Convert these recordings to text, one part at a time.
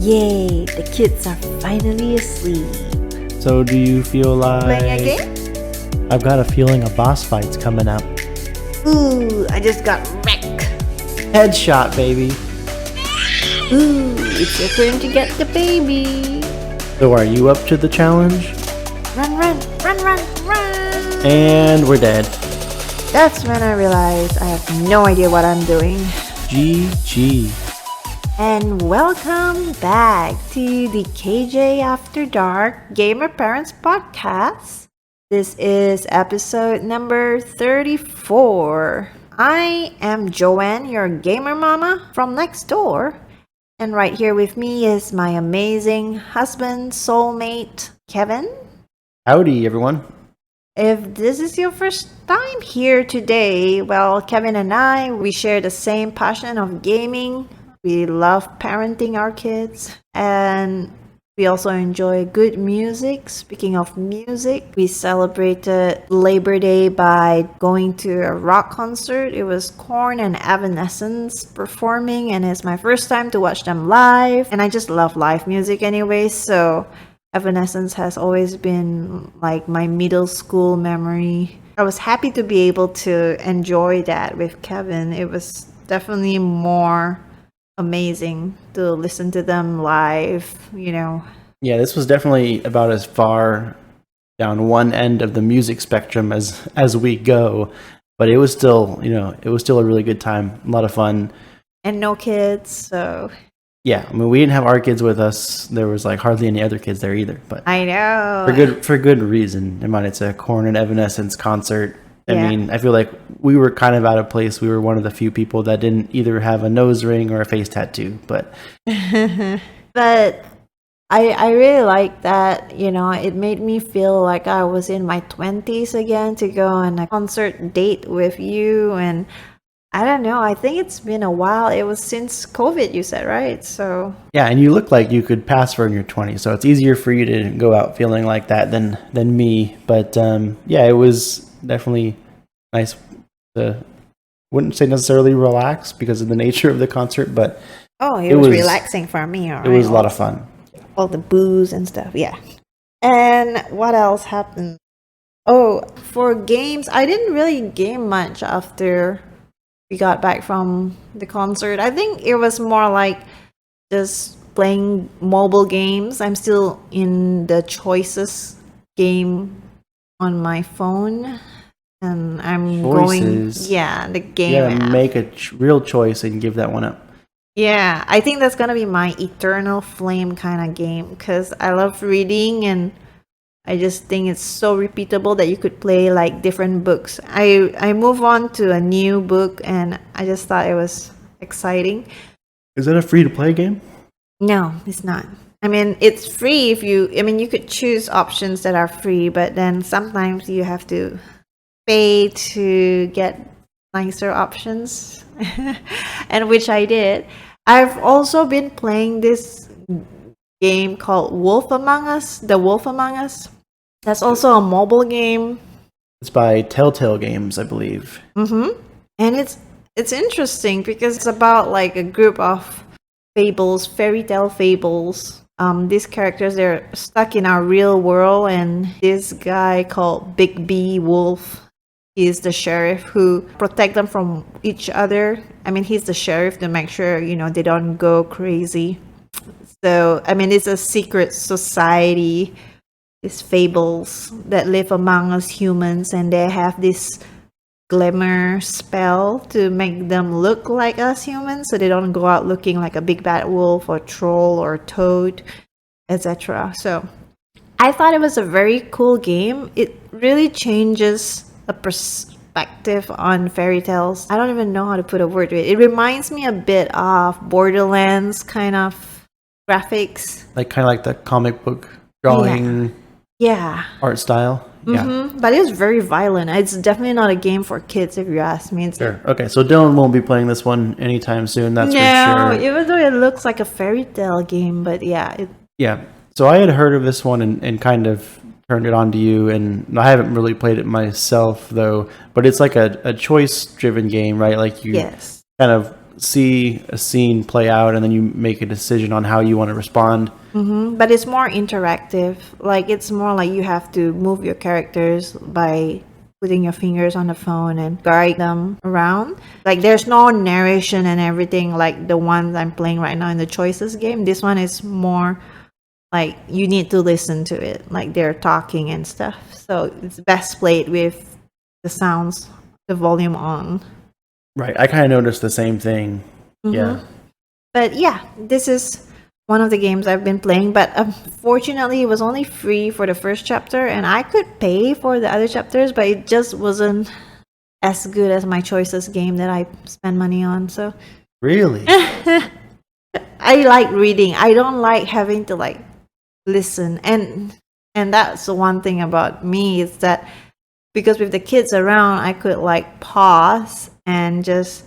Yay, the kids are finally asleep. So do you feel like... Playing a game? I've got a feeling a boss fight's coming up. Ooh, I just got wrecked. Headshot, baby. Ooh, it's your turn to get the baby. So are you up to the challenge? Run, run, run, run, run. And we're dead. That's when I realized I have no idea what I'm doing. GG. And welcome back to the KJ After Dark Gamer Parents Podcast. This is episode number 34. I am Joanne, your gamer mama from next door. And right here with me is my amazing husband, soulmate, Kevin. Howdy, everyone. If this is your first time here today, well, Kevin and I, we share the same passion of gaming. We love parenting our kids, and we also enjoy good music. Speaking of music, we celebrated Labor Day by going to a rock concert. It was Korn and Evanescence performing, and it's my first time to watch them live. And I just love live music anyway, so Evanescence has always been like my middle school memory. I was happy to be able to enjoy that with Kevin. It was definitely more amazing to listen to them live, you know. Yeah, this was definitely about as far down one end of the music spectrum as we go, but it was still, it was still a really good time, a lot of fun. And no kids, so yeah, I mean, we didn't have our kids with us. There was like hardly any other kids there either, but I know, for good reason. I mean, it's a Korn and Evanescence concert. I Yeah. mean, I feel like we were kind of out of place. We were one of the few people that didn't either have a nose ring or a face tattoo, but but I really like that, it made me feel like I was in my 20s again to go on a concert date with you. And I don't know, I think it's been a while. It was since COVID, you said, right? So yeah, and you look like you could pass for in your 20s, so it's easier for you to go out feeling like that than me. But yeah, it was definitely nice to, wouldn't say necessarily relax because of the nature of the concert, but it was relaxing for me. It was a lot of fun. All the booze and stuff, yeah. And what else happened? Oh, for games, I didn't really game much after we got back from the concert. I think it was more like just playing mobile games. I'm still in the choices game on my phone, and I'm Choices. the game Yeah, app. make a real choice and give that one up. Yeah, I think that's gonna be my eternal flame kind of game because I love reading, and I just think it's so repeatable that you could play like different books. I move on to a new book, and I just thought it was exciting. Is that a free-to-play game? No, it's not. I mean, it's free if you could choose options that are free, but then sometimes you have to pay to get nicer options, and which I did. I've also been playing this game called Wolf Among Us, The Wolf Among Us. That's also a mobile game. It's by Telltale Games, I believe. And it's interesting because it's about like a group of fables, fairy tale fables. These characters, they're stuck in our real world, and this guy called Big B Wolf, he's the sheriff who protect them from each other. I mean, he's the sheriff to make sure, they don't go crazy. So, I mean, it's a secret society, these fables that live among us humans, and they have this glamour spell to make them look like us humans, so they don't go out looking like a big bad wolf or troll or toad, etc. So, I thought it was a very cool game. It really changes a perspective on fairy tales. I don't even know how to put a word to it. It reminds me a bit of Borderlands kind of graphics. Kind of like the comic book drawing art style. Yeah. But it's very violent. It's definitely not a game for kids, if you ask me. Sure. Okay, so Dylan won't be playing this one anytime soon, that's for sure. Even though it looks like a fairy tale game, but yeah. Yeah. So I had heard of this one and kind of turned it on to you, and I haven't really played it myself though, but it's like a choice driven game, right? Like you kind of see a scene play out and then you make a decision on how you want to respond. But it's more interactive. Like it's more like you have to move your characters by putting your fingers on the phone and guide them around. Like there's no narration and everything like the ones I'm playing right now in the Choices game. This one is more like you need to listen to it. Like they're talking and stuff. So it's best played with the sounds, the volume on. Right. I kind of noticed the same thing. Yeah. But yeah, this is one of the games I've been playing, but unfortunately it was only free for the first chapter, and I could pay for the other chapters, but it just wasn't as good as my Choices game that I spend money on. So Really? I like reading. I don't like having to like listen, and that's the one thing about me is that because with the kids around, I could like pause and just,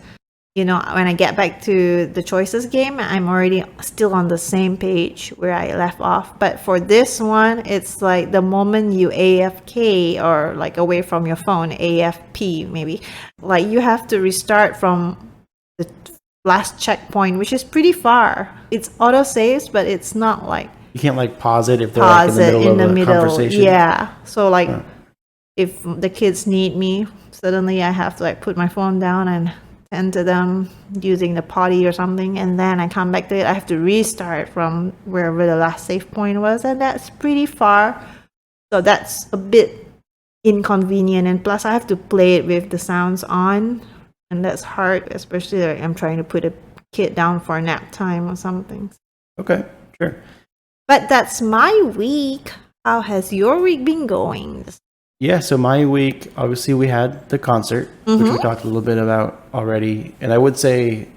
you know, when I get back to the Choices game, I'm already still on the same page where I left off. But for this one, it's like the moment you AFK or like away from your phone, AFP maybe, like you have to restart from the last checkpoint, which is pretty far. It's auto saves, but it's not like You can't like pause it if they're like in the middle of a conversation. Yeah. So like if the kids need me, suddenly I have to like put my phone down and tend to them using the potty or something, and then I come back to it. I have to restart from wherever the last save point was, and that's pretty far. So that's a bit inconvenient, and plus I have to play it with the sounds on, and that's hard, especially like I'm trying to put a kid down for nap time or something. Okay, sure. But that's my week. How has your week been going? Yeah, so my week, obviously we had the concert, which we talked a little bit about already. And I would say,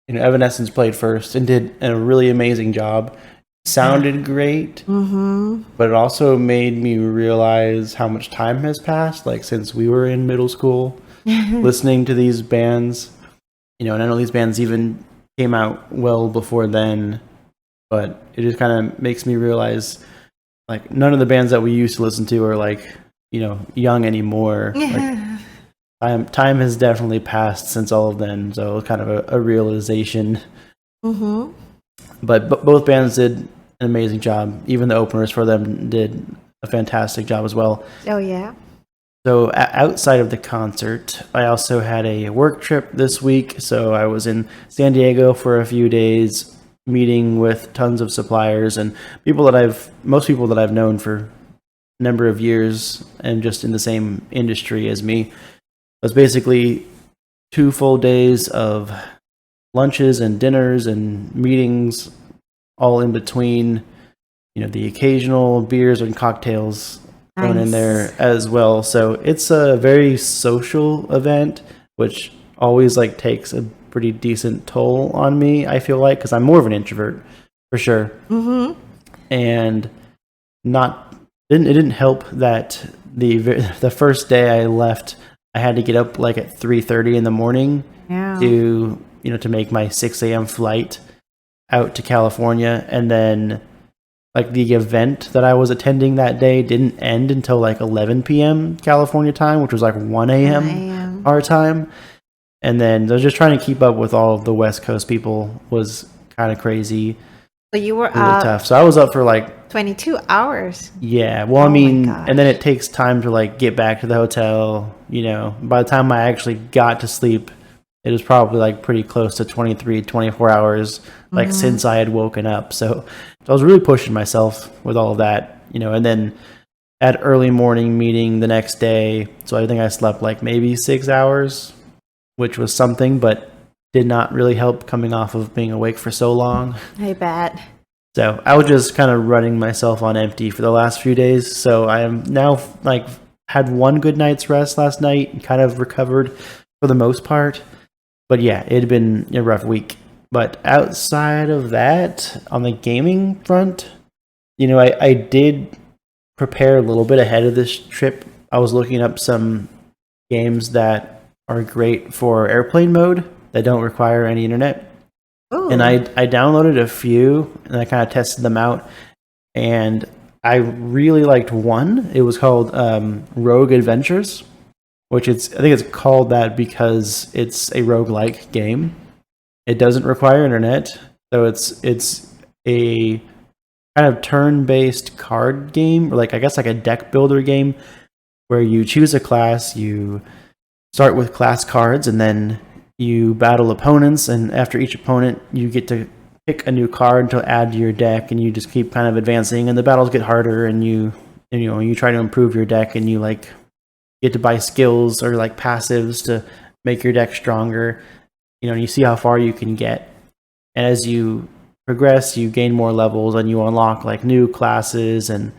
you know, Evanescence played first and did a really amazing job. Sounded great, but it also made me realize how much time has passed, like since we were in middle school, listening to these bands. You know, and I know these bands even came out well before then, but it just kind of makes me realize, like, none of the bands that we used to listen to are like, you know, young anymore. Like, time has definitely passed since all of them, so kind of a realization. But both bands did an amazing job. Even the openers for them did a fantastic job as well. Oh yeah. So outside of the concert, I also had a work trip this week. So I was in San Diego for a few days, meeting with tons of suppliers and most people that I've known for a number of years and just in the same industry as me. It was basically 2 full days of lunches and dinners and meetings, all in between, you know, the occasional beers and cocktails thrown in there as well. So it's a very social event, which always like takes a pretty decent toll on me, I feel like, because I'm more of an introvert for sure. And it didn't help that the first day I left, I had to get up like at 3:30 in the morning to make my 6 a.m. flight out to California. And then like the event that I was attending that day didn't end until like 11 p.m. California time, which was like 1 a.m. our time. And then I was just trying to keep up with all of the West Coast people was kind of crazy. So you were really tough. So I was up for like 22 hours. Yeah. Well, I mean, and then it takes time to like get back to the hotel. You know, by the time I actually got to sleep, it was probably like pretty close to 23, 24 hours, like since I had woken up. So I was really pushing myself with all of that, you know, and then at early morning meeting the next day. So I think I slept like maybe 6 hours, which was something, but did not really help coming off of being awake for so long. I bet. So I was just kind of running myself on empty for the last few days. So I am now like had one good night's rest last night and kind of recovered for the most part. But yeah, it had been a rough week. But outside of that, on the gaming front, you know, I did prepare a little bit ahead of this trip. I was looking up some games that are great for airplane mode that don't require any internet. Ooh. And I downloaded a few and I kind of tested them out. And I really liked one. It was called Rogue Adventures, which I think it's called that because it's a roguelike game. It doesn't require internet, so it's a kind of turn-based card game, or like I guess like a deck builder game, where you choose a class, you start with class cards, and then you battle opponents, and after each opponent, you get to pick a new card to add to your deck, and you just keep kind of advancing, and the battles get harder, and you try to improve your deck, and you like get to buy skills or like passives to make your deck stronger. And you see how far you can get, and as you progress, you gain more levels, and you unlock like new classes and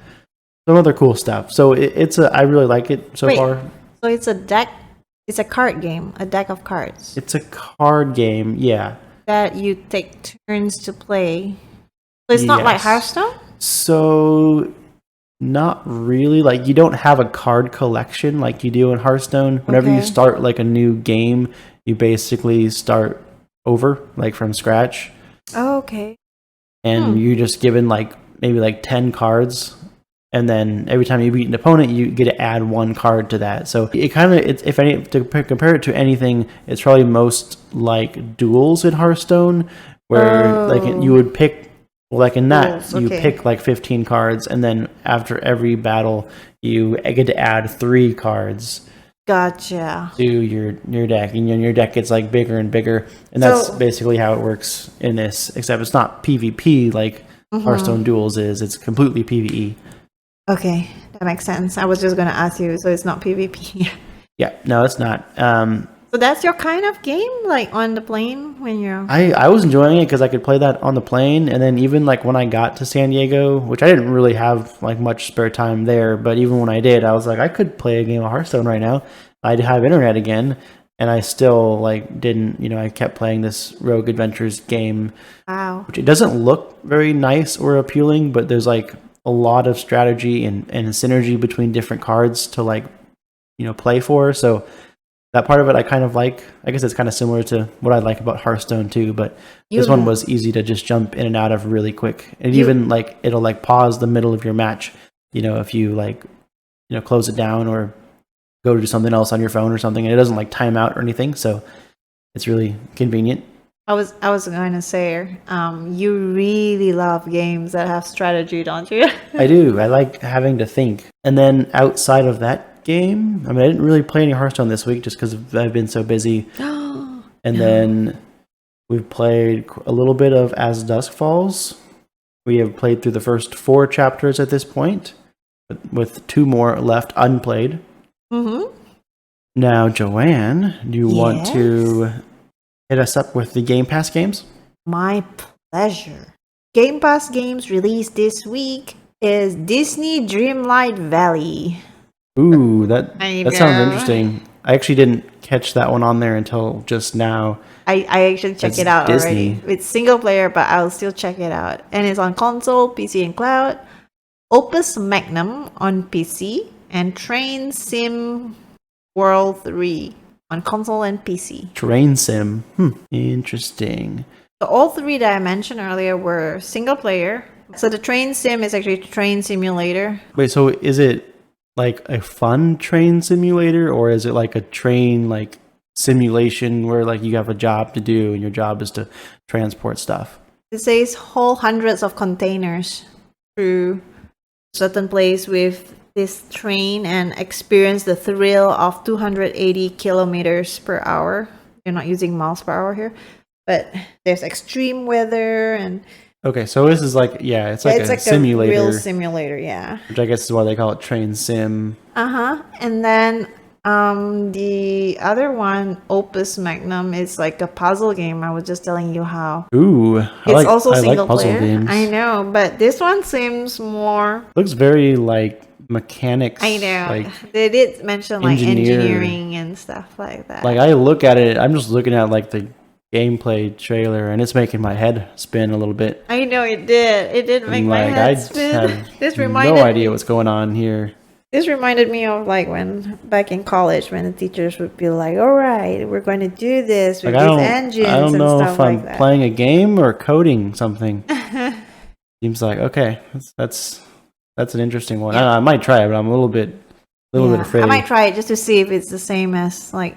some other cool stuff. So I really like it so far. So it's a deck. It's a card game, a deck of cards. It's a card game, yeah. That you take turns to play. So it's not like Hearthstone? So, not really. Like, you don't have a card collection like you do in Hearthstone. Whenever you start like a new game, you basically start over, like from scratch. Oh, okay. And you're just given like maybe like 10 cards. And then every time you beat an opponent, you get to add one card to that. So it kind of, if any, to compare it to anything, it's probably most like duels in Hearthstone, where like you would pick, like in that, you pick like 15 cards, and then after every battle, you get to add 3 cards. Gotcha. To your deck, and your deck gets like bigger and bigger, and that's basically how it works in this. Except it's not PvP like Hearthstone Duels is; it's completely PvE. Okay, that makes sense. I was just going to ask you, so it's not PvP. Yeah, no, it's not. So that's your kind of game, like on the plane when you're... I was enjoying it because I could play that on the plane, and then even like when I got to San Diego, which I didn't really have like much spare time there, but even when I did, I was like, I could play a game of Hearthstone right now. I'd have internet again, and I still like didn't. I kept playing this Rogue Adventures game. Wow. Which it doesn't look very nice or appealing, but there's like a lot of strategy and synergy between different cards to like play for. So that part of it I kind of like. I guess it's kind of similar to what I like about Hearthstone too, but this one was easy to just jump in and out of really quick. And even like it'll like pause the middle of your match, if you like close it down or go to do something else on your phone or something, and it doesn't like time out or anything, so it's really convenient. I was going to say, you really love games that have strategy, don't you? I do. I like having to think. And then outside of that game, I didn't really play any Hearthstone this week just because I've been so busy. And then we've played a little bit of As Dusk Falls. We have played through the first 4 chapters at this point, with 2 more left unplayed. Mm-hmm. Now, Joanne, do you want to hit us up with the Game Pass games? My pleasure. Game Pass games released this week is Disney Dreamlight Valley. Ooh, that sounds interesting. I actually didn't catch that one on there until just now. I actually checked it out Disney. Already. It's single player, but I'll still check it out. And it's on console, PC, and cloud. Opus Magnum on PC, and Train Sim World 3 on console and PC. Train Sim. Interesting. So all 3 that I mentioned earlier were single player. So the Train Sim is actually a train simulator. Wait, so is it like a fun train simulator, or is it like a train like simulation where like you have a job to do and your job is to transport stuff? It says haul hundreds of containers through a certain place with this train and experience the thrill of 280 kilometers per hour. You're not using miles per hour here, but there's extreme weather and... Okay, so this is like, it's like a simulator. A real simulator, yeah. Which I guess is why they call it Train Sim. And then the other one, Opus Magnum, is like a puzzle game. I was just telling you how. Ooh, it's also single puzzle player. Games. I know, but this one seems more... Looks very like mechanics. I know. Like they did mention like engineering and stuff like that. Like I look at it, I'm just looking at like the gameplay trailer, and it's making my head spin a little bit. I know it did. It did make my head spin. I have no idea what's going on here. This reminded me of like when back in college when the teachers would be like, "All right, we're going to do this with these engines." I don't know if I'm like playing a game or coding something. Seems like okay, that's an interesting one. I might try it, but I'm a little bit afraid. I might try it just to see if it's the same as like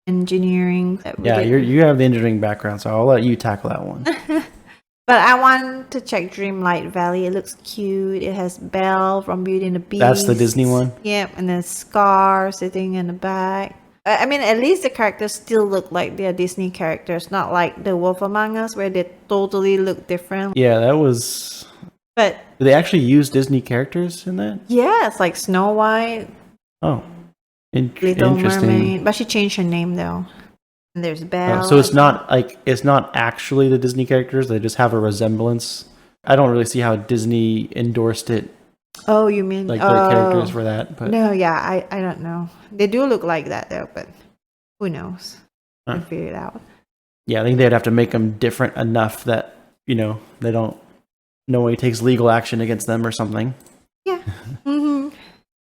engineering. You have the engineering background, so I'll let you tackle that one. But I want to check Dreamlight Valley. It looks cute. It has Belle from Beauty and the Beast. That's the Disney one? Yep, and then Scar sitting in the back. I mean, at least the characters still look like they're Disney characters, not like The Wolf Among Us, where they totally look different. Yeah, that was... But did they actually use Disney characters in that? yeah, it's like Snow White, Oh, Little interesting. Mermaid. But she changed her name, though. And there's Belle. So it's not actually the Disney characters. They just have a resemblance. I don't really see how Disney endorsed it. Oh, you mean like their characters for that? But no, yeah, I don't know. They do look like that though, but who knows? We'll figure it out. Yeah, I think they'd have to make them different enough that they don't. Nobody takes legal action against them or something. Yeah. Mm-hmm.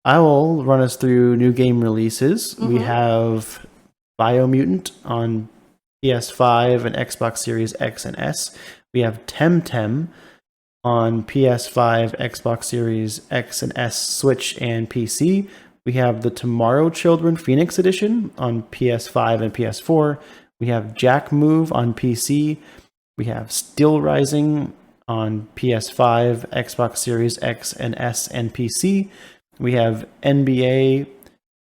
I will run us through new game releases. Mm-hmm. We have Biomutant on PS5 and Xbox Series X and S. We have Temtem on PS5, Xbox Series X and S, Switch, and PC. We have the Tomorrow Children Phoenix Edition on PS5 and PS4. We have Jack Move on PC. We have Steel Rising on PS5, Xbox Series X and S, and PC. We have NBA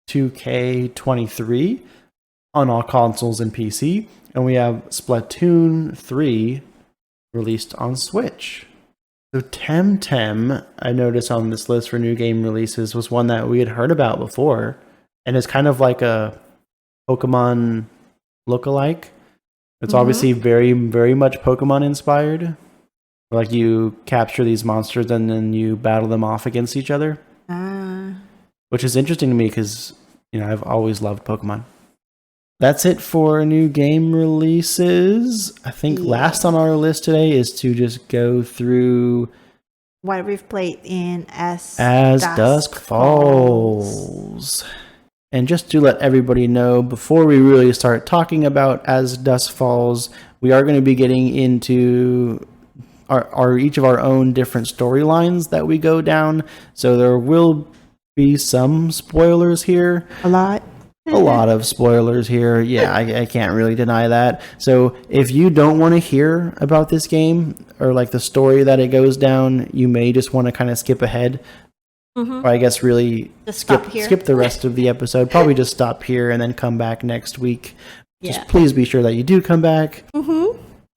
2K23 on all consoles and PC. And we have Splatoon 3 released on Switch. So Temtem, I noticed on this list for new game releases, was one that we had heard about before. And it's kind of like a Pokemon lookalike. It's obviously very, very much Pokemon inspired. Like you capture these monsters and then you battle them off against each other. Which is interesting to me because, I've always loved Pokemon. That's it for new game releases. I think last on our list today is to just go through what we've played in as Dusk Falls. And just to let everybody know, before we really start talking about As Dusk Falls, we are going to be getting into our each of our own different storylines that we go down. So there will be some spoilers here. A lot of spoilers here. Yeah, I can't really deny that. So if you don't want to hear about this game or like the story that it goes down, you may just want to kind of skip ahead. Or I guess really just skip the rest of the episode. Probably just stop here and then come back next week. Just please be sure that you do come back.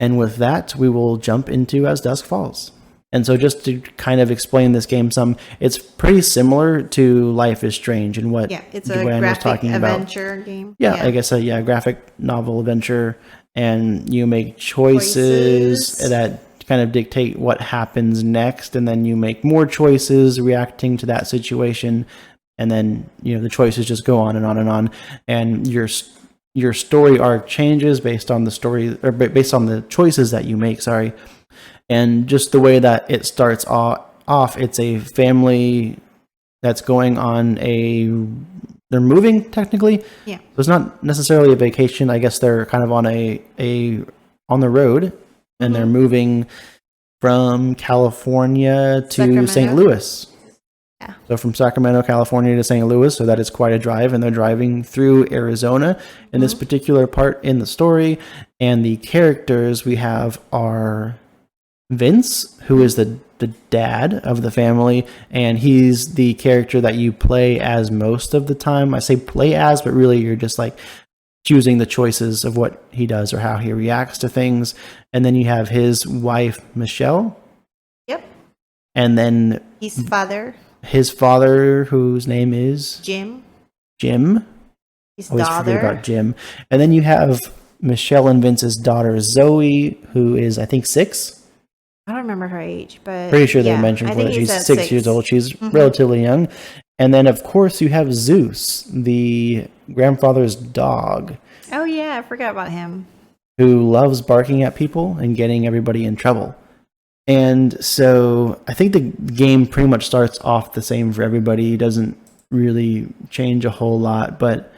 And with that, we will jump into As Dusk Falls. And so just to kind of explain this game some, it's pretty similar to Life is Strange and what it's a Joanne was talking adventure game. I guess a graphic novel adventure, and you make choices that kind of dictate what happens next, and then you make more choices reacting to that situation, and then the choices just go on and on and on, and your story arc changes based on the story or based on the choices that you make. And just the way that it starts off, it's a family that's going on they're moving technically. Yeah. So it's not necessarily a vacation. I guess they're kind of on on the road, and they're moving from California to St. Louis. Yeah. So from Sacramento, California to St. Louis, so that is quite a drive, and they're driving through Arizona in this particular part in the story. And the characters we have are Vince, who is the dad of the family, and he's the character that you play as most of the time. I say play as, but really you're just like choosing the choices of what he does or how he reacts to things. And then you have his wife, Michelle. Yep. And then his father, whose name is Jim. His daughter. Forget about Jim. And then you have Michelle and Vince's daughter, Zoe, who is, I think, 6. I don't remember her age, but pretty sure they mentioned that she's 6 years old. She's relatively young. And then, of course, you have Zeus, the grandfather's dog. Oh, yeah, I forgot about him. Who loves barking at people and getting everybody in trouble. And so I think the game pretty much starts off the same for everybody. It doesn't really change a whole lot, but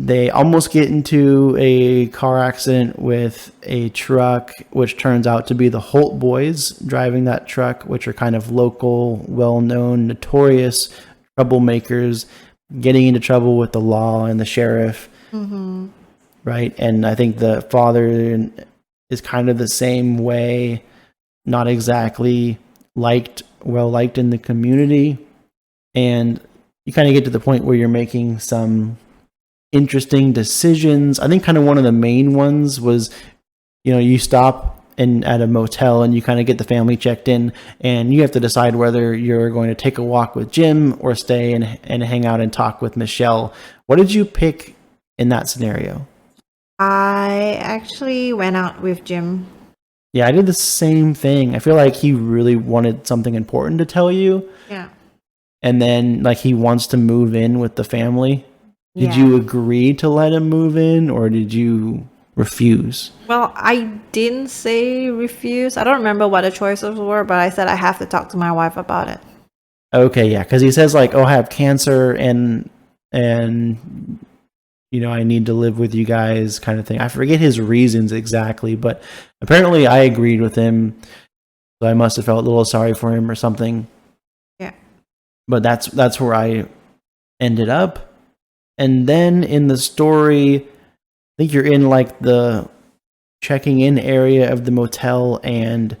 they almost get into a car accident with a truck, which turns out to be the Holt boys driving that truck, which are kind of local, well-known, notorious troublemakers, getting into trouble with the law and the sheriff. right? And I think the father is kind of the same way, not exactly well liked in the community. And you kind of get to the point where you're making some interesting decisions. I think kind of one of the main ones was, you stop at a motel and you kind of get the family checked in, and you have to decide whether you're going to take a walk with Jim or stay and hang out and talk with Michelle. What did you pick in that scenario? I actually went out with Jim. Yeah, I did the same thing. I feel like he really wanted something important to tell you. Yeah. And then he wants to move in with the family. Did you agree to let him move in, or did you refuse? Well, I didn't say refuse. I don't remember what the choices were, but I said I have to talk to my wife about it. Okay, yeah, because he says I have cancer and I need to live with you guys, kind of thing. I forget his reasons exactly, but apparently I agreed with him, so I must have felt a little sorry for him or something. Yeah. But that's where I ended up. And then in the story, I think you're in the checking in area of the motel, and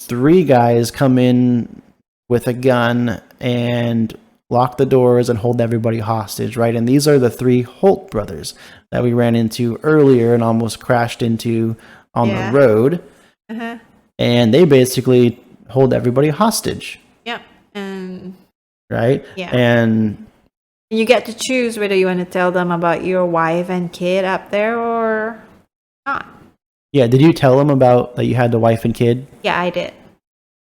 3 guys come in with a gun and lock the doors and hold everybody hostage, right? And these are the 3 Holt brothers that we ran into earlier and almost crashed into on the road. Uh-huh. And they basically hold everybody hostage. Yep. And right? Yeah. And you get to choose whether you want to tell them about your wife and kid up there or not. yeah, did you tell them about that you had the wife and kid? Yeah, I did.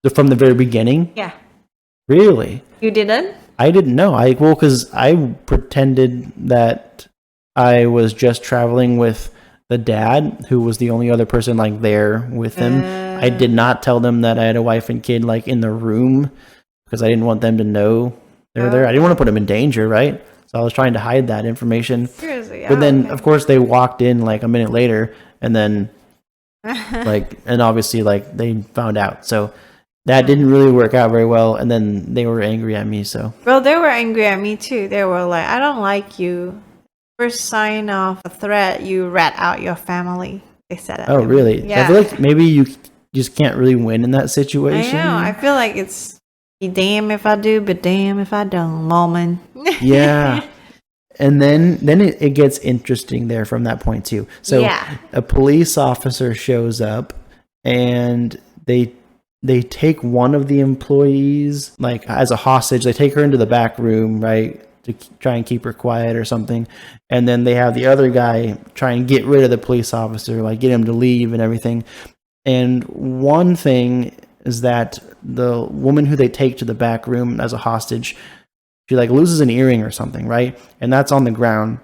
So from the very beginning? Yeah. Really? You didn't? I didn't know. Because I pretended that I was just traveling with the dad, who was the only other person there with them. I did not tell them that I had a wife and kid in the room, because I didn't want them to know they were there. I didn't want to put them in danger, right? So I was trying to hide that information. Seriously. But then, of course, they walked in a minute later, and then and obviously they found out. So that didn't really work out very well, and then they were angry at me. So well, they were angry at me too. They were like, I don't like you. First sign of a threat, you rat out your family. They said it. Oh, really? Yeah. I feel like maybe you just can't really win in that situation. I know. I feel like it's be damn if I do, but damn if I don't, moment. Yeah. And then it gets interesting there from that point too. So a police officer shows up, and they take one of the employees as a hostage. They take her into the back room, right, to try and keep her quiet or something. And then they have the other guy try and get rid of the police officer, get him to leave and everything. And one thing is that the woman who they take to the back room as a hostage, she loses an earring or something, right? And that's on the ground.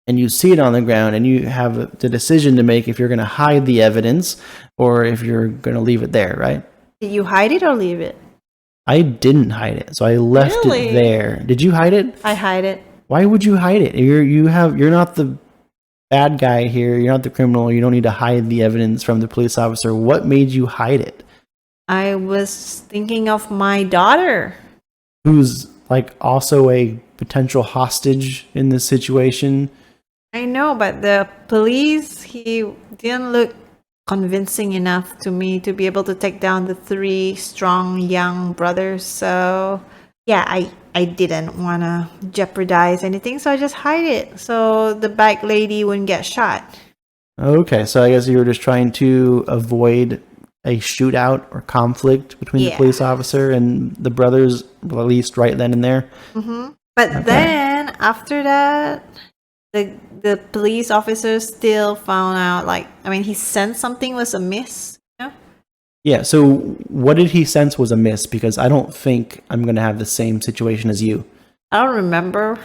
And you see it on the ground, and you have the decision to make if you're going to hide the evidence or if you're going to leave it there, right? Did you hide it or leave it? I didn't hide it, so I left it there. Did you hide it? I hide it. Why would you hide it? You're not the bad guy here. You're not the criminal. You don't need to hide the evidence from the police officer. What made you hide it? I was thinking of my daughter, who's also a potential hostage in this situation. I know, but the police, he didn't look convincing enough to me to be able to take down the 3 strong young brothers. So yeah, I didn't want to jeopardize anything, so I just hide it so the bike lady wouldn't get shot. Okay, so I guess you were just trying to avoid a shootout or conflict between the police officer and the brothers, at least right then and there. Mm-hmm. But then after that, the police officer still found out, he sensed something was amiss. Yeah, so what did he sense was amiss? Because I don't think I'm going to have the same situation as you. I don't remember,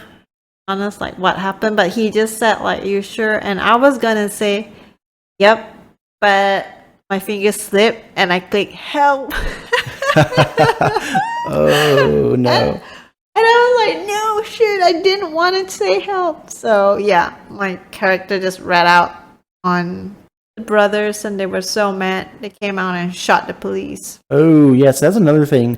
honestly, what happened, but he just said, you sure? And I was going to say, yep, but my fingers slipped and I clicked help. Oh, no. And I was like, no, shit, I didn't want to say help. So, yeah, my character just rat out on the brothers, and they were so mad. They came out and shot the police. Oh, yes, that's another thing.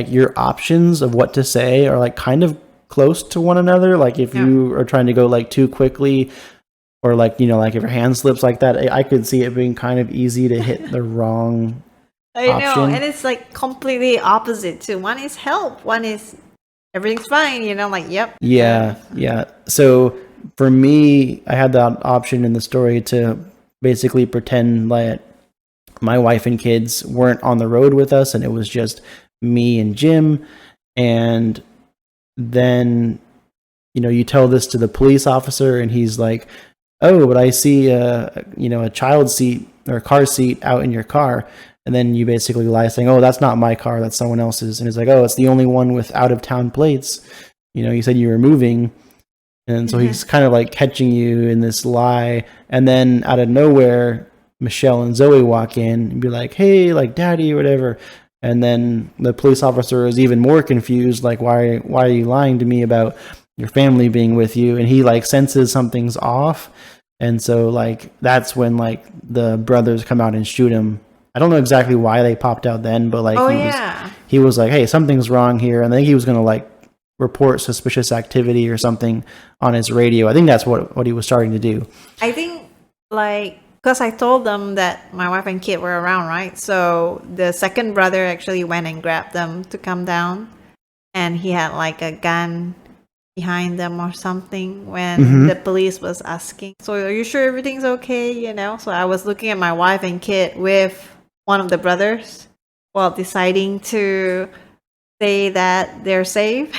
Your options of what to say are kind of close to one another. If you are trying to go too quickly or like, you know, like if your hand slips like that, I could see it being kind of easy to hit the wrong I know, option. and it's like completely opposite too. One is help, one is everything's fine, you know, like, yep. Yeah. So for me, I had that option in the story to basically pretend that my wife and kids weren't on the road with us and it was just me and Jim. And then, you know, you tell this to the police officer and he's like, oh, but I see a child seat or a car seat out in your car. And then you basically lie saying, oh, that's not my car, that's someone else's. And it's like, oh, it's the only one with out of town plates. You know, you said you were moving. And so he's kind of like catching you in this lie. And then out of nowhere, Michelle and Zoe walk in and be like, hey, like daddy or whatever. And then the police officer is even more confused, like, why are you lying to me about your family being with you? And he like senses something's off. And so like that's when like the brothers come out and shoot him. I don't know exactly why they popped out then, but like he was like, hey, something's wrong here. And I think he was gonna like report suspicious activity or something on his radio. I think that's what he was starting to do. I think like because I told them that my wife and kid were around, right? So the second brother actually went and grabbed them to come down, and he had like a gun behind them or something when the police was asking, so are you sure everything's okay, you know? So I was looking at my wife and kid with one of the brothers while deciding to say that they're safe.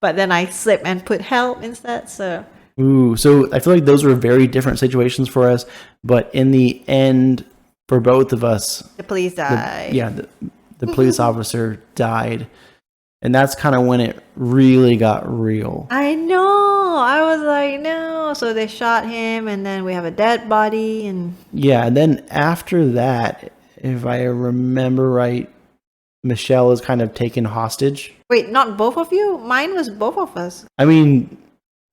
But then I slipped and put help instead. So I feel like those were very different situations for us, but in the end for both of us, the police died. The police officer died. And that's kind of when it really got real. I know. I was like, no. So they shot him, and then we have a dead body. And then after that, if I remember right, Michelle is kind of taken hostage. Wait, not both of you? Mine was both of us. I mean,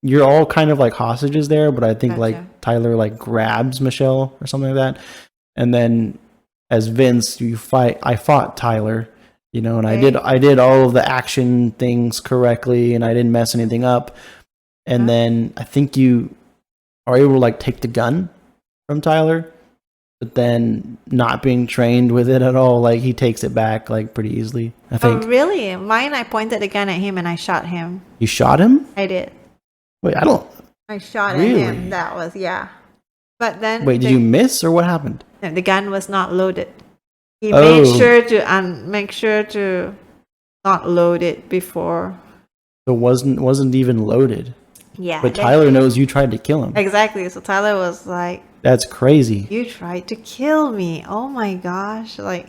you're all kind of like hostages there, but I think like Tyler like grabs Michelle or something like that. And then as Vince, I fought Tyler. You know, and I did all of the action things correctly, and I didn't mess anything up. And then I think you are able to like take the gun from Tyler, but then not being trained with it at all, like he takes it back like pretty easily. I think. Oh, really? Mine, I pointed the gun at him and I shot him. You shot him? I did. Wait, I shot at him. That was But then. Wait, did you miss or what happened? The gun was not loaded. He made sure to not load it before. So wasn't even loaded. Yeah. But Tyler knows you tried to kill him. Exactly. So Tyler was like, that's crazy. You tried to kill me. Oh my gosh. Like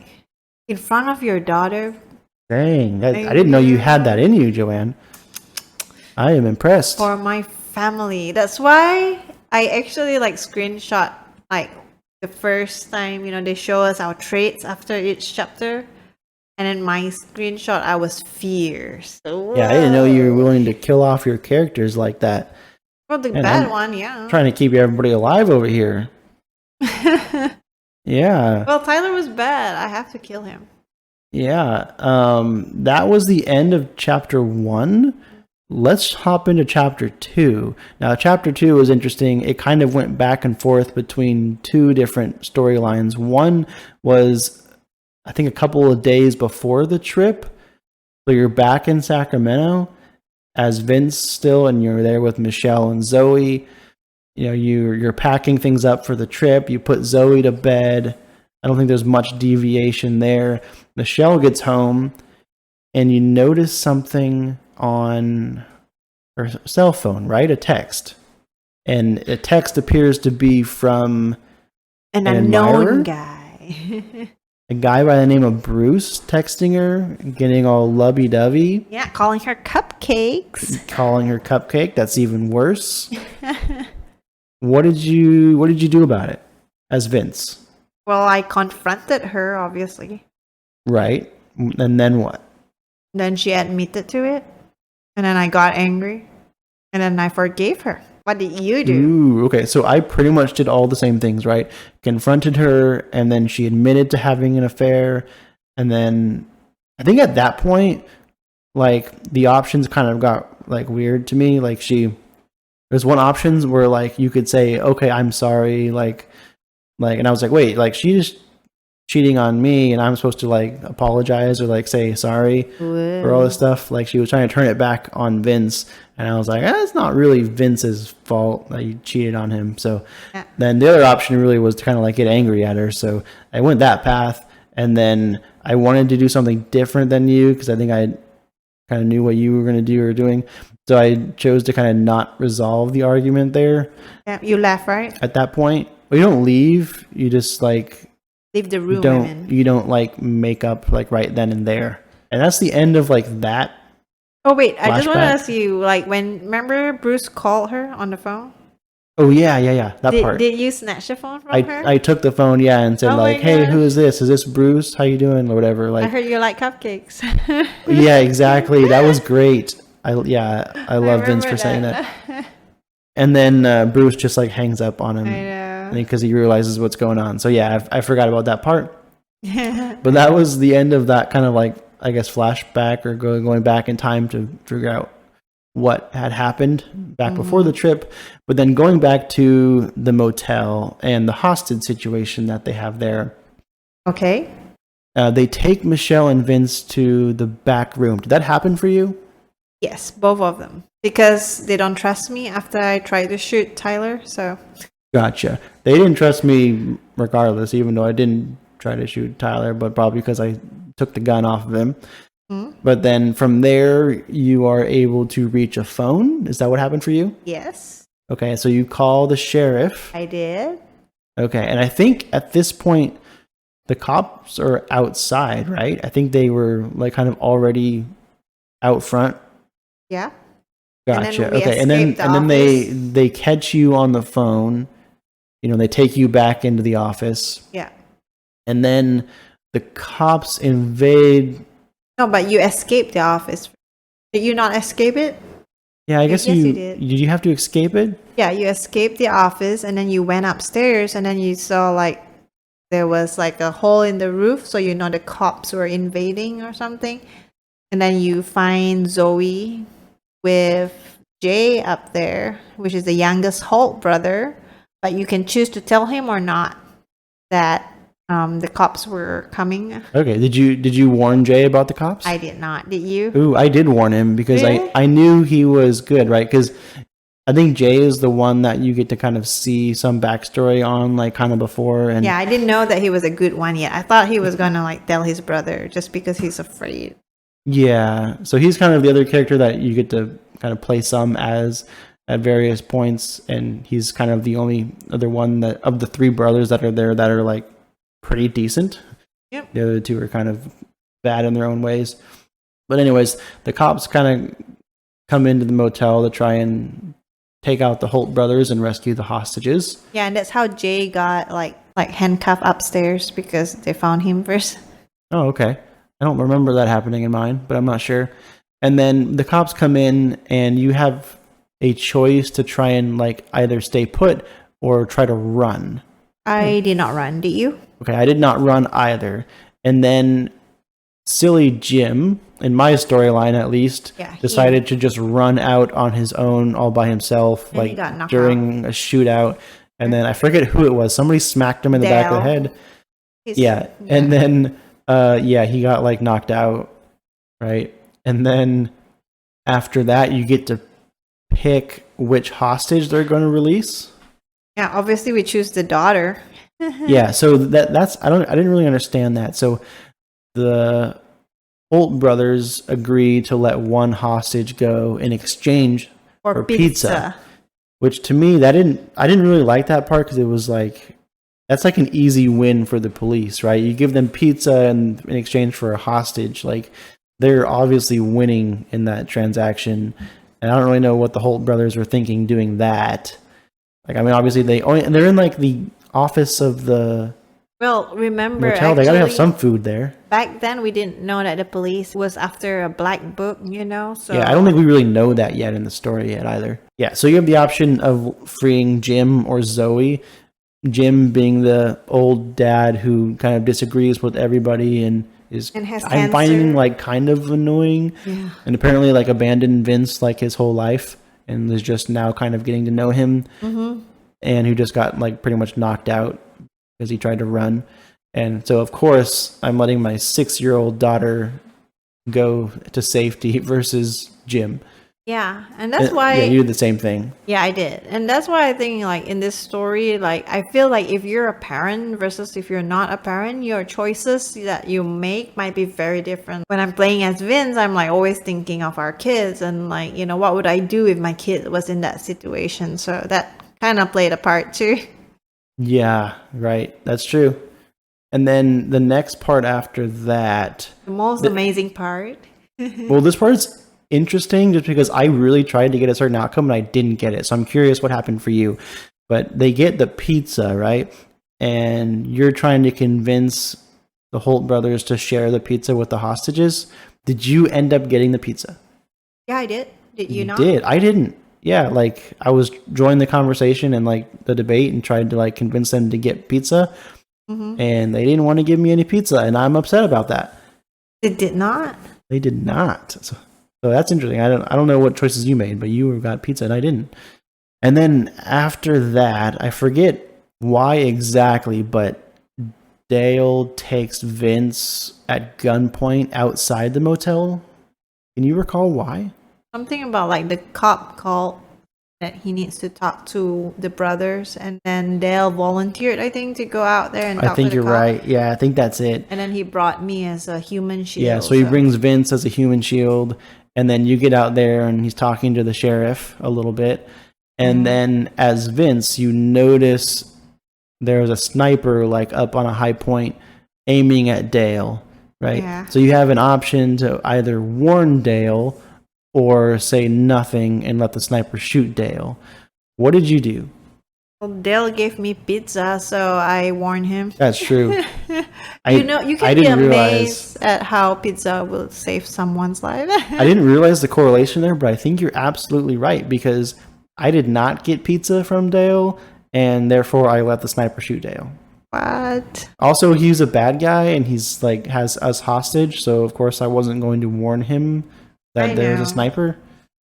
in front of your daughter. Dang. I didn't know you had that in you, Joanne. I am impressed. For my family. That's why I actually like screenshot like the first time, you know, they show us our traits after each chapter, and in my screenshot I was fierce. Yeah, I didn't know you were willing to kill off your characters like that. Well, the bad one, yeah. Trying to keep everybody alive over here. Yeah. Well, Tyler was bad. I have to kill him. Yeah. That was the end of chapter 1. Let's hop into chapter 2. Now, chapter 2 was interesting. It kind of went back and forth between two different storylines. One was, I think, a couple of days before the trip. So you're back in Sacramento as Vince still, and you're there with Michelle and Zoe. You know, you're packing things up for the trip. You put Zoe to bed. I don't think there's much deviation there. Michelle gets home, and you notice something on her cell phone, right? A text. And a text appears to be from an unknown guy. A guy by the name of Bruce texting her, getting all lovey-dovey. Yeah, calling her cupcakes. Calling her cupcake. That's even worse. What did you do about it as Vince? Well, I confronted her, obviously. Right. And then what? Then she admitted to it. And then I got angry. And then I forgave her. What did you do? Ooh, okay. So I pretty much did all the same things, right? Confronted her, and then she admitted to having an affair. And then I think at that point, like, the options kind of got like weird to me. Like, there's there's one options where like you could say, okay, I'm sorry, like, and I was like, wait, like she's cheating on me, and I'm supposed to like apologize or like say sorry for all this stuff. Like she was trying to turn it back on Vince, and I was like, it's not really Vince's fault that you cheated on him. So then the other option really was to kind of like get angry at her. So I went that path, and then I wanted to do something different than you because I think I kind of knew what you were going to do or doing. So I chose to kind of not resolve the argument there. Yeah, you left, right? At that point, well, you don't leave. You just like leave the room. You don't like make up like right then and there. And that's the end of like that. Oh wait, I just want to flashback. ask you, like, remember Bruce called her on the phone? Oh yeah, that part. Did you snatch the phone from her? I took the phone, and said Oh like, my hey, gosh. who is this? Is this Bruce? How you doing? Or whatever. Like, I heard you like cupcakes. yeah, exactly. That was great. I love Vince for saying that. And then Bruce just like hangs up on him. I know. Because he realizes what's going on. So yeah, I forgot about that part. But that was the end of that kind of like, I guess, flashback or going back in time to figure out what had happened back before the trip. But then going back to the motel and the hostage situation that they have there. Okay. They take Michelle and Vince to the back room. Did that happen for you? Yes, both of them. Because they don't trust me after I tried to shoot Tyler, so... Gotcha. They didn't trust me regardless, even though I didn't try to shoot Tyler, but probably because I took the gun off of him. But then from there, you are able to reach a phone. Is that what happened for you? Yes. Okay, so you call the sheriff. I did. Okay, and I think at this point, the cops are outside, right? I think they were like kind of already out front. Yeah. Gotcha. Okay, and then they catch you on the phone. You know, they take you back into the office. Yeah. And then the cops invade. No, but you escaped the office. Did you not escape it? Yeah, I guess yes, you did. Did you have to escape it? Yeah, you escaped the office and then you went upstairs and then you saw like there was like a hole in the roof, so you know the cops were invading or something. And then you find Zoe with Jay up there, which is the youngest Holt brother, but you can choose to tell him or not that the cops were coming. Okay. Did you warn Jay about the cops? I did not. Did you? Ooh, I did warn him because Really? I knew he was good, right? Because I think Jay is the one that you get to kind of see some backstory on, like kind of before. And Yeah, I didn't know that he was a good one yet. I thought he was gonna like tell his brother just because he's afraid. yeah, so he's kind of the other character that you get to kind of play some as at various points, and he's kind of the only other one that of the three brothers that are there that are like pretty decent. Yep. The other two are kind of bad in their own ways. But anyways, the cops kind of come into the motel to try and take out the Holt brothers and rescue the hostages. Yeah, and that's how Jay got like handcuffed upstairs because they found him first. Oh, okay. I don't remember that happening in mine, but I'm not sure. And then the cops come in and you have a choice to try and like either stay put or try to run. I did not run. Did you? Okay, I did not run either. And then silly Jim, in my storyline at least, decided to just run out on his own all by himself, And he like got knocked during a shootout. And then I forget who it was. Somebody smacked him in the back of the head. And then he got like knocked out, right? And then after that, you get to pick which hostage they're going to release. Yeah, obviously we choose the daughter. Yeah, so that's I didn't really understand that. So the Holt brothers agree to let one hostage go in exchange for pizza. Which to me I didn't really like that part because it was like that's like an easy win for the police, right? You give them pizza in exchange for a hostage. Like they're obviously winning in that transaction. And I don't really know what the Holt brothers were thinking doing that. Like, I mean, obviously they're in like the office of the remember motel. They gotta have some food there. Back then we didn't know that the police was after a black book, so yeah, I don't think we really know that yet in the story yet either. Yeah, so you have the option of freeing Jim or Zoe. Jim being the old dad who kind of disagrees with everybody and I'm finding like kind of annoying, and apparently like abandoned Vince like his whole life. and is just now kind of getting to know him, and who just got like pretty much knocked out because he tried to run. And so, of course, I'm letting my 6-year-old daughter go to safety versus Jim. Yeah, and that's why... Yeah, you did the same thing. Yeah, I did. And that's why I think, like, in this story, like, I feel like if you're a parent versus if you're not a parent, your choices that you make might be very different. When I'm playing as Vince, I'm, like, always thinking of our kids and, like, you know, what would I do if my kid was in that situation? So that kind of played a part, too. Yeah, right. That's true. And then the next part after that... The most amazing part. Well, this part's interesting just because I really tried to get a certain outcome and I didn't get it. So I'm curious what happened for you. But they get the pizza, right? And you're trying to convince the Holt brothers to share the pizza with the hostages. Did you end up getting the pizza? Yeah, I did. Did you not? Did. I didn't. Yeah, like I was joining the conversation and like the debate and tried to like convince them to get pizza. And they didn't want to give me any pizza, and I'm upset about that. They did not? They did not. So that's interesting. I don't know what choices you made, but you got pizza and I didn't. And then after that, I forget why exactly, but Dale takes Vince at gunpoint outside the motel. Can you recall why? Something about like the cop called that he needs to talk to the brothers, and then Dale volunteered, I think, to go out there and talk to the cop. I think you're right. Yeah, I think that's it. And then he brought me as a human shield. Yeah, so he brings Vince as a human shield, and then you get out there and he's talking to the sheriff a little bit. And then as Vince, you notice there's a sniper like up on a high point aiming at Dale, right? Yeah. So you have an option to either warn Dale or say nothing and let the sniper shoot Dale. What did you do? Well, Dale gave me pizza, so I warned him. That's true. You can be amazed at how pizza will save someone's life. I didn't realize the correlation there, but I think you're absolutely right, because I did not get pizza from Dale, and therefore I let the sniper shoot Dale. What? Also, he's a bad guy, and he's like has us hostage, so of course I wasn't going to warn him that there was a sniper.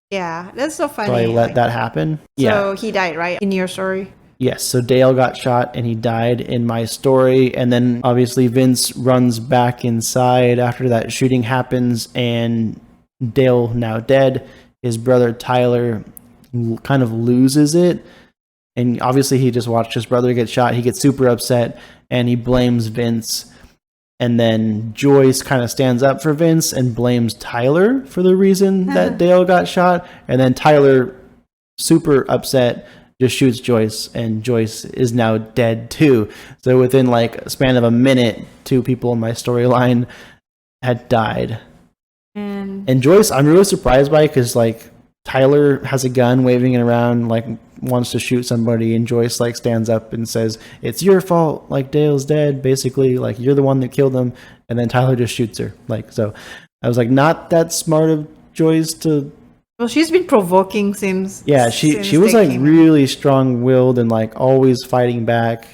Yeah, that's so funny. So I let that happen. So he died, right? In your story? Yes, so Dale got shot and he died in my story. And then obviously Vince runs back inside after that shooting happens, and Dale now dead. His brother Tyler kind of loses it. And obviously he just watched his brother get shot. He gets super upset and he blames Vince. And then Joyce kind of stands up for Vince and blames Tyler for the reason that Dale got shot. And then Tyler, super upset, just shoots Joyce, and Joyce is now dead too. So within like a span of a minute, 2 people in my storyline had died. And Joyce, I'm really surprised by, because like Tyler has a gun waving it around, like wants to shoot somebody, and Joyce like stands up and says, "It's your fault, like Dale's dead, basically, like you're the one that killed him." And then Tyler just shoots her. Like, so I was like, not that smart of Joyce to... Well, she's been provoking since... Yeah, she was like really strong-willed and like always fighting back.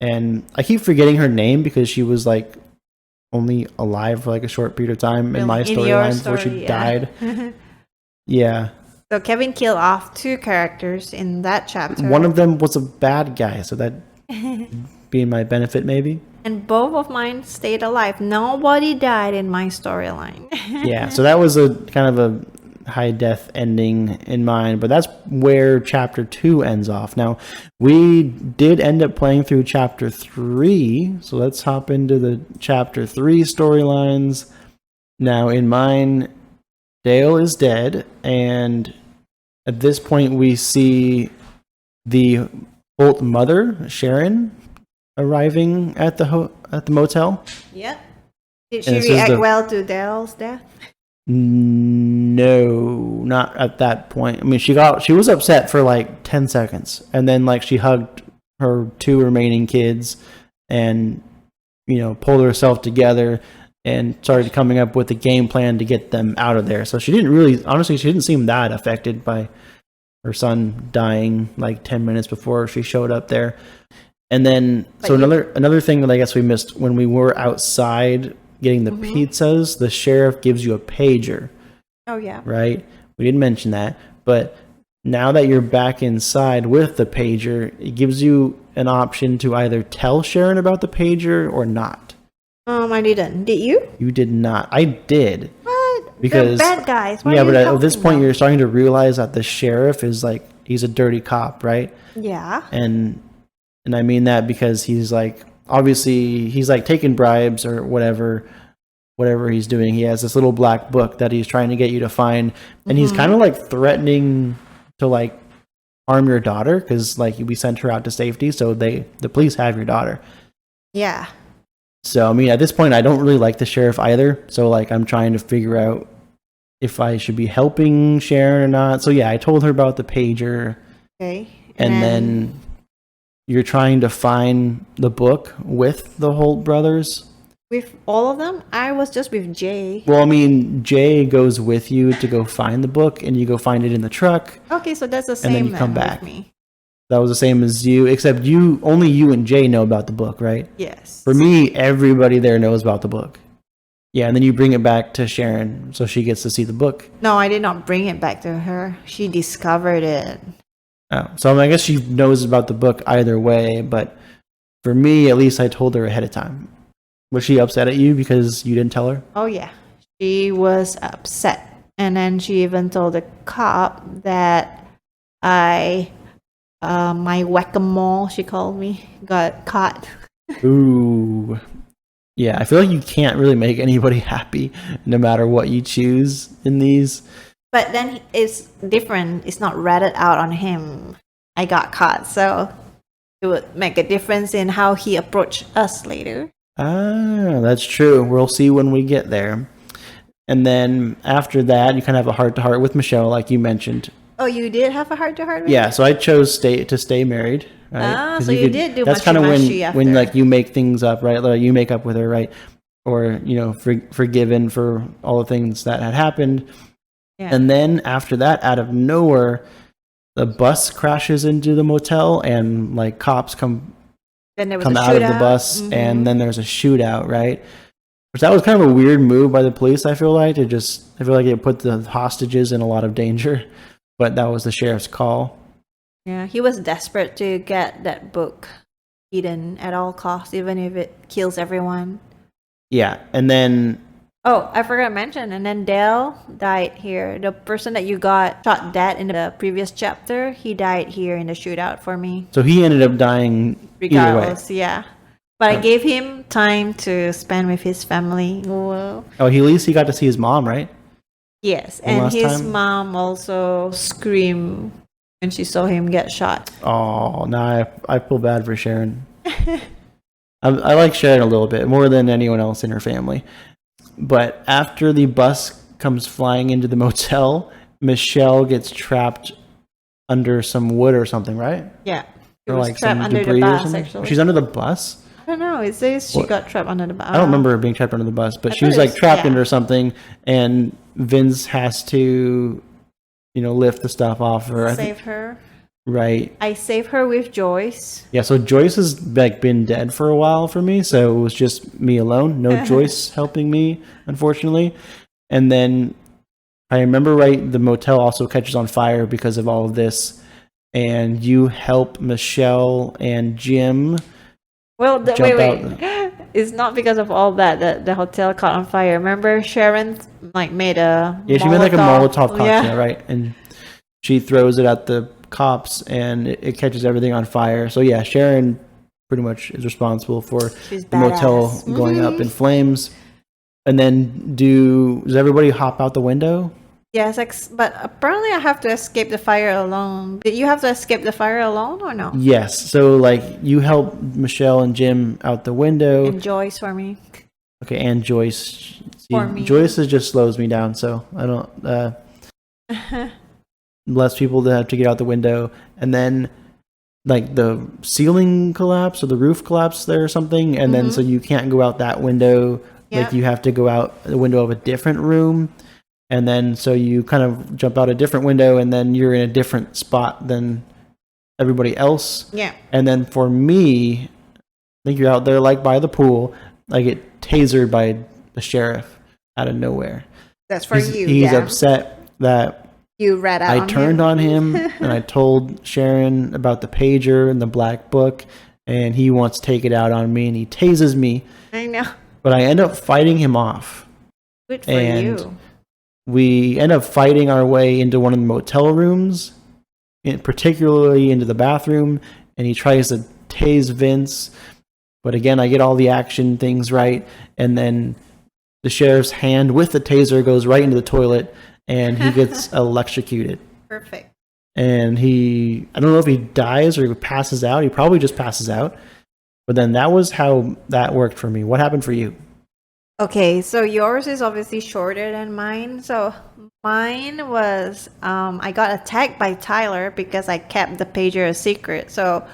And I keep forgetting her name because she was like only alive for like a short period of time in my storyline before she died. Yeah. So Kevin killed off 2 characters in that chapter. One of them was a bad guy, so that be in my benefit maybe. And both of mine stayed alive. Nobody died in my storyline. Yeah, so that was a kind of a high death ending in mine, but that's where chapter 2 ends off. Now, we did end up playing through chapter 3, so let's hop into the chapter 3 storylines. Now, in mine, Dale is dead, and at this point we see the Holt mother, Sharon, arriving at the motel. Yep. Did she react well to Dale's death? No, not at that point. I mean, she was upset for like 10 seconds, and then like she hugged her 2 remaining kids and, you know, pulled herself together and started coming up with a game plan to get them out of there. So she didn't seem that affected by her son dying like 10 minutes before she showed up there. And then, another thing that I guess we missed when we were outside getting the pizzas, the sheriff gives you a pager. Oh, yeah. Right? We didn't mention that, but Now that you're back inside with the pager, it gives you an option to either tell Sharon about the pager or not. I didn't. Did you? You did not. I did. What? Because they're bad guys. Why yeah, are you but at this helping point, them? you're starting to realize that the sheriff is like, he's a dirty cop, right? Yeah. And I mean that because he's like, obviously he's like taking bribes or whatever he's doing. He has this little black book that he's trying to get you to find, and he's kind of like threatening to like harm your daughter because like we sent her out to safety, so the police have your daughter. Yeah. So I mean, at this point, I don't really like the sheriff either. So like, I'm trying to figure out if I should be helping Sharon or not. So yeah, I told her about the pager. Okay. And then you're trying to find the book with the Holt brothers. With all of them? I was just with Jay. Well, I mean, Jay goes with you to go find the book, and you go find it in the truck. Okay, so that's the same. And then you come back. With me. That was the same as you, except only you and Jay know about the book, right? Yes. For me, everybody there knows about the book. Yeah, and then you bring it back to Sharon so she gets to see the book. No, I did not bring it back to her. She discovered it. Oh, so I guess she knows about the book either way, but for me, at least I told her ahead of time. Was she upset at you because you didn't tell her? Oh, yeah. She was upset. And then she even told the cop that my whack-a-mole, she called me, got caught. Ooh. Yeah, I feel like you can't really make anybody happy no matter what you choose in these. But then it's different. It's not ratted out on him. I got caught, so it would make a difference in how he approached us later. Ah, that's true. We'll see when we get there. And then after that, you kind of have a heart-to-heart with Michelle, like you mentioned. Oh, you did have a heart-to-heart with Yeah, him? so I chose to stay married. Right? Ah, so you did do that's kind of mushy after. when like you make things up, right? Like you make up with her, right? Or forgiven for all the things that had happened. Yeah. And then after that, out of nowhere, the bus crashes into the motel, and like cops come Then there was out a of the shootout. bus, Mhm. and then there's a shootout, right? Which that was kind of a weird move by the police. I feel like I feel like it put the hostages in a lot of danger, but that was the sheriff's call. Yeah, he was desperate to get that book hidden at all costs, even if it kills everyone. Yeah, and then Oh, I forgot to mention, and then Dale died here. The person that you got shot dead in the previous chapter, he died here in the shootout for me. so he ended up dying either way. Regardless, yeah. But I gave him time to spend with his family. Whoa. Oh, at least he got to see his mom, right? Yes, One and last his time? mom also screamed when she saw him get shot. Oh, nah, I feel bad for Sharon. I like Sharon a little bit more than anyone else in her family. But after the bus comes flying into the motel, Michelle gets trapped under some wood or something, right? Yeah. She Or was like trapped some under the debris or bus, something. actually. She's under the bus? I don't know. It says she What? got trapped under the bus. I don't remember her being trapped under the bus, but I she was thought it like was- trapped yeah. under something, and Vince has to, lift the stuff off her. I think- Save her. right. I saved her with Joyce. Yeah, so Joyce has like been dead for a while for me, so it was just me alone. No Joyce helping me, unfortunately. And then I remember right, the motel also catches on fire because of all of this, and you help Michelle and Jim. Well, Jump wait. It's not because of all that the hotel caught on fire. Remember Sharon like made a Yeah, she made like a Molotov cocktail, Yeah. right? And she throws it at the cops, and it catches everything on fire. So yeah, Sharon pretty much is responsible for She's the motel badass. going up in flames. And then does everybody hop out the window? Yes, but apparently I have to escape the fire alone. Did you have to escape the fire alone or no? Yes. So like you help Michelle and Jim out the window. And Joyce for me. Okay, and Joyce. See, For me. Joyce just slows me down, so I don't less people that have to get out the window, and then like the ceiling collapse or the roof collapse there or something, and then so you can't go out that window. Like Yep. you have to go out the window of a different room, and then so you kind of jump out a different window, and then you're in a different spot than everybody else. Yeah. And then for me, I think you're out there like by the pool. I get tasered by the sheriff out of nowhere. That's for you. He's yeah. upset that You read out I on turned him? on him and I told Sharon about the pager and the black book, and he wants to take it out on me and he tases me. I know. But I end up fighting him off. Good for And you. we end up fighting our way into one of the motel rooms, particularly into the bathroom, and he tries to tase Vince. But again, I get all the action things right, and then the sheriff's hand with the taser goes right into the toilet, and he gets electrocuted. Perfect. And I don't know if he dies or he passes out. He probably just passes out. But then that was how that worked for me. What happened for you? Okay, so yours is obviously shorter than mine. So mine was I got attacked by Tyler because I kept the pager a secret. So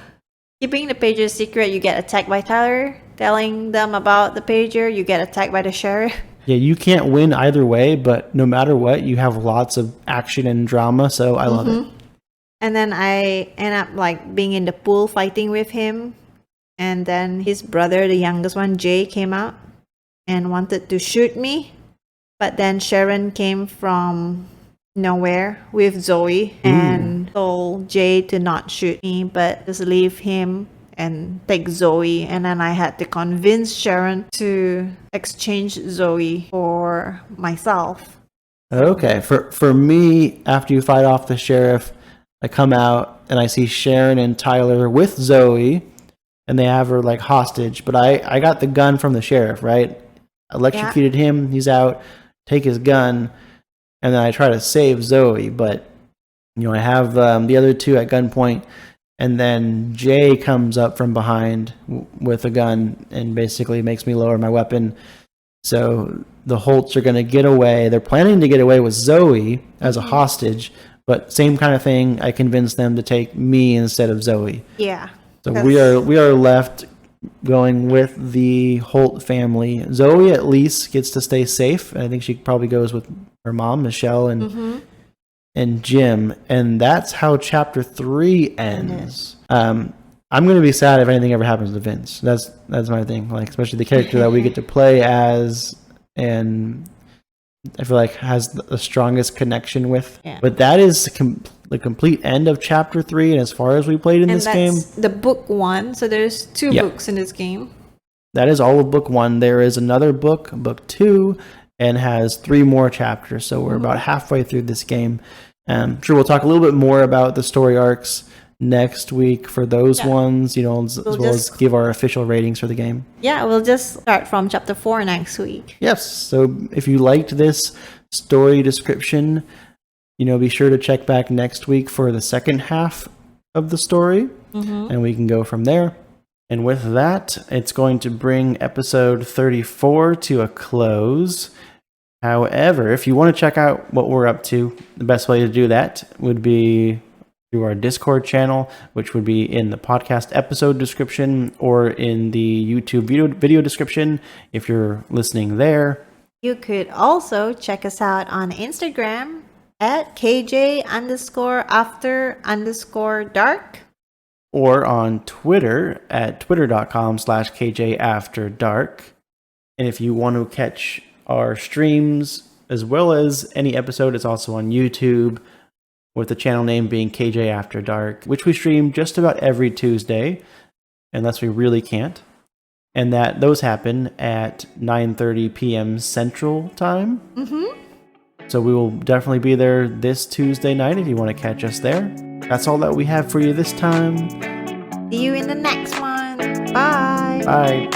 keeping the pager a secret, you get attacked by Tyler. Telling them about the pager, you get attacked by the sheriff. Yeah, you can't win either way, but no matter what, you have lots of action and drama, so I love it. And then I end up like being in the pool fighting with him. And then his brother, the youngest one, Jay, came out and wanted to shoot me. But then Sharon came from nowhere with Zoe and told Jay to not shoot me, but just leave him and take Zoe. And then I had to convince Sharon to exchange Zoe for myself. Okay, for me, after you fight off the sheriff, I come out and I see Sharon and Tyler with Zoe, and they have her like hostage. But I got the gun from the sheriff, right? Electrocuted him. He's out. Take his gun, and then I try to save Zoe. But I have the other two at gunpoint, and then Jay comes up from behind with a gun and basically makes me lower my weapon. So the Holts are going to get away. They're planning to get away with Zoe as a hostage, but same kind of thing. I convinced them to take me instead of Zoe. Yeah. So we are left going with the Holt family. Zoe at least gets to stay safe. I think she probably goes with her mom, Michelle, and Jim. And that's how chapter 3 ends. I'm going to be sad if anything ever happens to Vince. That's my thing. Like, especially the character that we get to play as, and I feel like has the strongest connection with. Yeah. But that is the complete end of chapter 3. And as far as we played in this game, the book 1. So there's 2 books in this game. that is all of book 1. There is another book 2, and has 3 more chapters. So we're about halfway through this game. Sure, we'll talk a little bit more about the story arcs next week for those ones, as well as give our official ratings for the game. Yeah, we'll just start from chapter 4 next week. Yes, so if you liked this story description, be sure to check back next week for the second half of the story, and we can go from there. And with that, it's going to bring episode 34 to a close. However, if you want to check out what we're up to, the best way to do that would be through our Discord channel, which would be in the podcast episode description or in the YouTube video description if you're listening there. You could also check us out on Instagram at KJ_after_dark. Or on Twitter at twitter.com/KJAfterDark. And if you want to catch our streams as well as any episode, it's also on YouTube, with the channel name being KJ After Dark, which we stream just about every Tuesday, unless we really can't. And those happen at 9:30 p.m. Central Time. So we will definitely be there this Tuesday night if you want to catch us there. That's all that we have for you this time. See you in the next one. Bye. Bye.